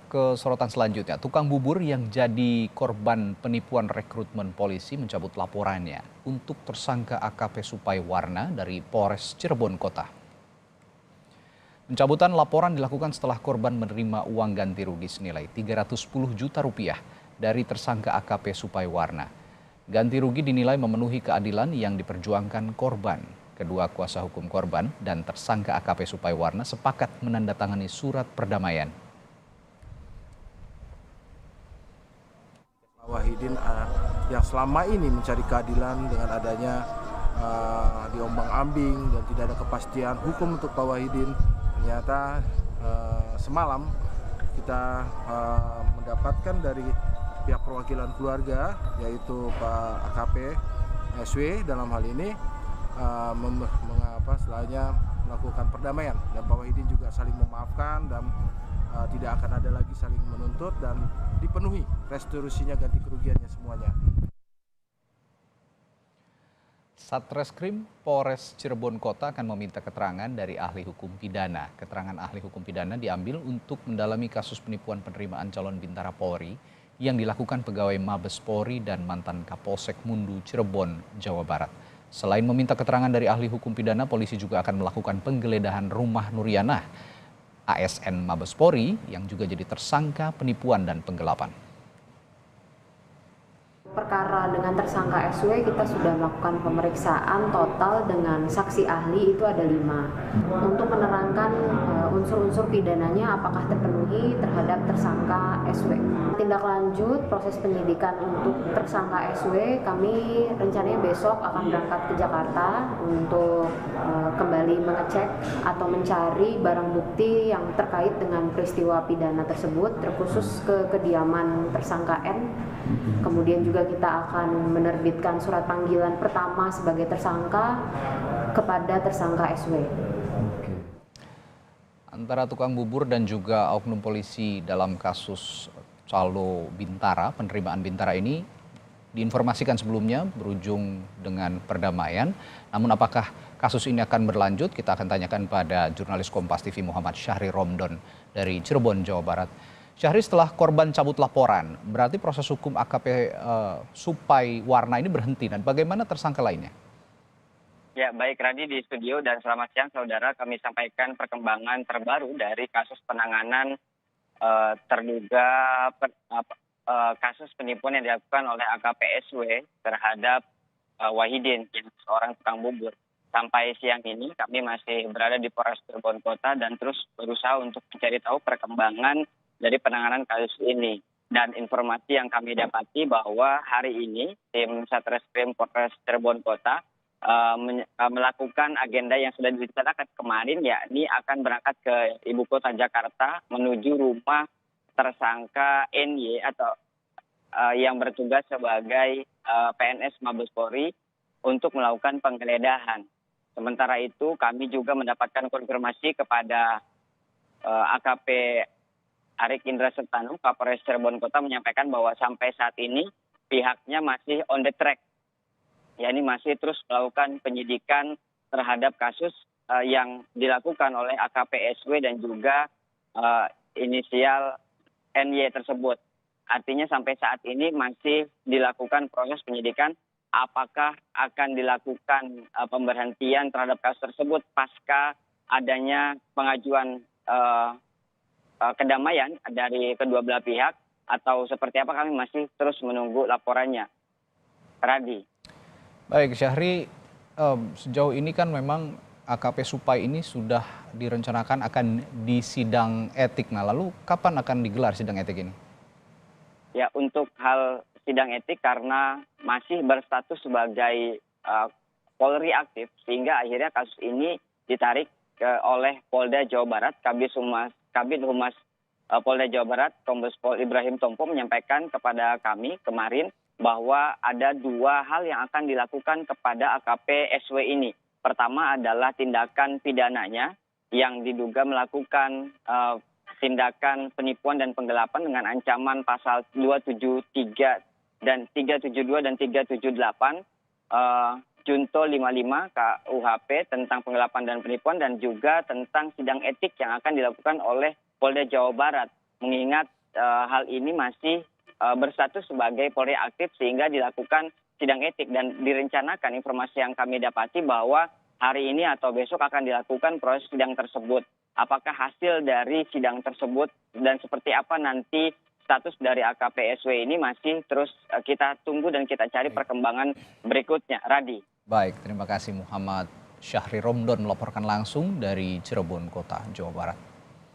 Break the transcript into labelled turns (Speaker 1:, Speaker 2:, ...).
Speaker 1: Ke sorotan selanjutnya, tukang bubur yang jadi korban penipuan rekrutmen polisi mencabut laporannya untuk tersangka AKP Supai Warna dari Polres Cirebon Kota. Pencabutan laporan dilakukan setelah korban menerima uang ganti rugi senilai 310 juta rupiah dari tersangka AKP Supai Warna. Ganti rugi dinilai memenuhi keadilan yang diperjuangkan korban. Kedua kuasa hukum korban dan tersangka AKP Supai Warna sepakat menandatangani surat perdamaian.
Speaker 2: Wahidin yang selama ini mencari keadilan dengan adanya diombang-ambing dan tidak ada kepastian hukum untuk Pak Wahidin, ternyata semalam kita mendapatkan dari pihak perwakilan keluarga yaitu Pak AKP SW dalam hal ini setelahnya melakukan perdamaian dan Pak Wahidin juga saling memaafkan dan tidak akan ada lagi saling menuntut dan dipenuhi restitusinya ganti kerugiannya semuanya.
Speaker 1: Satreskrim Polres Cirebon Kota akan meminta keterangan dari ahli hukum pidana. Keterangan ahli hukum pidana diambil untuk mendalami kasus penipuan penerimaan calon bintara Polri yang dilakukan pegawai Mabes Polri dan mantan Kapolsek Mundu Cirebon, Jawa Barat. Selain meminta keterangan dari ahli hukum pidana, polisi juga akan melakukan penggeledahan rumah Nurianah, ASN Mabes Polri yang juga jadi tersangka penipuan dan penggelapan.
Speaker 3: Perkara dengan tersangka SW kita sudah melakukan pemeriksaan total dengan saksi ahli itu ada 5 untuk menerangkan unsur-unsur pidananya apakah terpenuhi terhadap tersangka SW. Tindak lanjut proses penyidikan untuk tersangka SW kami rencananya besok akan berangkat ke Jakarta untuk kembali mengecek atau mencari barang bukti yang terkait dengan peristiwa pidana tersebut, terkhusus ke kediaman tersangka N. Kemudian juga kita akan menerbitkan surat panggilan pertama sebagai tersangka kepada tersangka SW.
Speaker 1: Antara tukang bubur dan juga oknum polisi dalam kasus calo Bintara, penerimaan Bintara ini diinformasikan sebelumnya berujung dengan perdamaian. Namun apakah kasus ini akan berlanjut? Kita akan tanyakan pada jurnalis Kompas TV Muhammad Syahri Romdon dari Cirebon, Jawa Barat. Syahri, setelah korban cabut laporan, berarti proses hukum AKP Supai Warna ini berhenti, dan bagaimana tersangka lainnya?
Speaker 4: Ya, baik Radi di studio dan selamat siang saudara. Kami sampaikan perkembangan terbaru dari kasus penanganan terduga kasus penipuan yang dilakukan oleh AKP SW terhadap Wahidin, seorang tukang bubur. Sampai siang ini kami masih berada di Polres Cirebon Kota dan terus berusaha untuk mencari tahu perkembangan dari penanganan kasus ini. Dan informasi yang kami dapati bahwa hari ini tim Satreskrim Polres Cirebon Kota melakukan agenda yang sudah direncanakan kemarin, yakni akan berangkat ke ibu kota Jakarta menuju rumah tersangka NY atau yang bertugas sebagai PNS Mabes Polri untuk melakukan penggeledahan. Sementara itu kami juga mendapatkan konfirmasi kepada AKP Arik Indra Sertanu, Kapolres Cirebon Kota, menyampaikan bahwa sampai saat ini pihaknya masih on the track, yakni masih terus melakukan penyidikan terhadap kasus yang dilakukan oleh AKP SW dan juga inisial NY tersebut. Artinya sampai saat ini masih dilakukan proses penyidikan apakah akan dilakukan pemberhentian terhadap kasus tersebut pasca adanya pengajuan kedamaian dari kedua belah pihak atau seperti apa, kami masih terus menunggu laporannya. Radi.
Speaker 1: Baik Syahri, sejauh ini kan memang AKP Supai ini sudah direncanakan akan disidang etik. Nah, lalu kapan akan digelar sidang etik ini?
Speaker 4: Ya, untuk hal sidang etik karena masih berstatus sebagai Polri aktif, sehingga akhirnya kasus ini ditarik oleh Polda Jawa Barat. Kabid Humas Polda Jawa Barat, Kombes Pol Ibrahim Tompo, menyampaikan kepada kami kemarin bahwa ada 2 hal yang akan dilakukan kepada AKP SW ini. Pertama adalah tindakan pidananya yang diduga melakukan tindakan penipuan dan penggelapan dengan ancaman pasal 273 dan 372 dan 378 Junto 55 KUHP tentang penggelapan dan penipuan, dan juga tentang sidang etik yang akan dilakukan oleh Polda Jawa Barat. mengingat hal ini masih berstatus sebagai Polri aktif sehingga dilakukan sidang etik dan direncanakan informasi yang kami dapati bahwa hari ini atau besok akan dilakukan proses sidang tersebut. Apakah hasil dari sidang tersebut dan seperti apa nanti status dari AKP SW ini masih terus kita tunggu dan kita cari perkembangan berikutnya. Radi.
Speaker 1: Baik, terima kasih Muhammad Syahri Romdon melaporkan langsung dari Cirebon Kota, Jawa Barat.